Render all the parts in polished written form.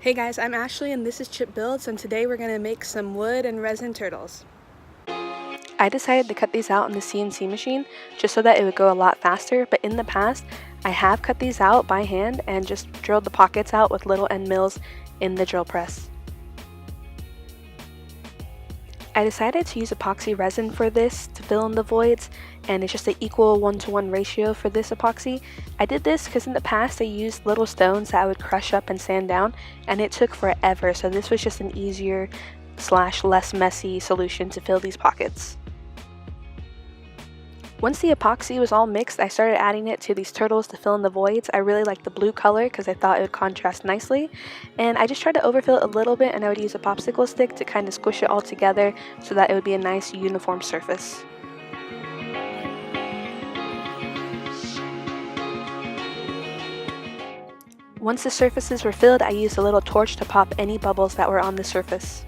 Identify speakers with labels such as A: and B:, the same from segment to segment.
A: Hey guys, I'm Ashley and this is Chip Builds, and today we're going to make some wood and resin turtles. I decided to cut these out on the CNC machine just so that it would go a lot faster, but in the past I have cut these out by hand and just drilled the pockets out with little end mills in the drill press. I decided to use epoxy resin for this to fill in the voids, and it's just an equal 1-to-1 ratio for this epoxy. I did this because in the past I used little stones that I would crush up and sand down, and it took forever, so this was just an easier / less messy solution to fill these pockets. Once the epoxy was all mixed, I started adding it to these turtles to fill in the voids. I really liked the blue color because I thought it would contrast nicely, and I just tried to overfill it a little bit, and I would use a popsicle stick to kind of squish it all together so that it would be a nice uniform surface. Once the surfaces were filled, I used a little torch to pop any bubbles that were on the surface.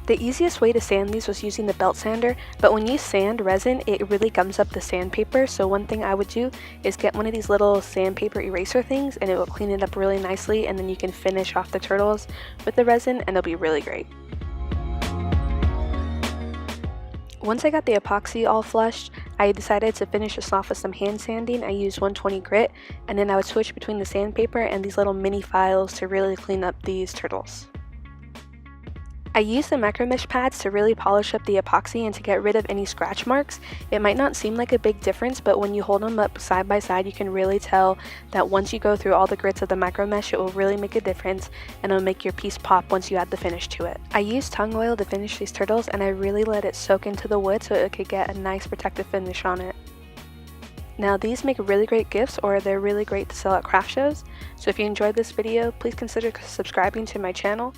A: The easiest way to sand these was using the belt sander, but when you sand resin, it really gums up the sandpaper, so one thing I would do is get one of these little sandpaper eraser things and it will clean it up really nicely, and then you can finish off the turtles with the resin and it'll be really great. Once I got the epoxy all flushed, I decided to finish this off with some hand sanding. I used 120 grit, and then I would switch between the sandpaper and these little mini files to really clean up these turtles. I used the micro mesh pads to really polish up the epoxy and to get rid of any scratch marks. It might not seem like a big difference, but when you hold them up side by side, you can really tell that once you go through all the grits of the micro mesh, it will really make a difference, and it'll make your piece pop once you add the finish to it. I used tung oil to finish these turtles, and I really let it soak into the wood so it could get a nice protective finish on it. Now these make really great gifts, or they're really great to sell at craft shows, so if you enjoyed this video, please consider subscribing to my channel.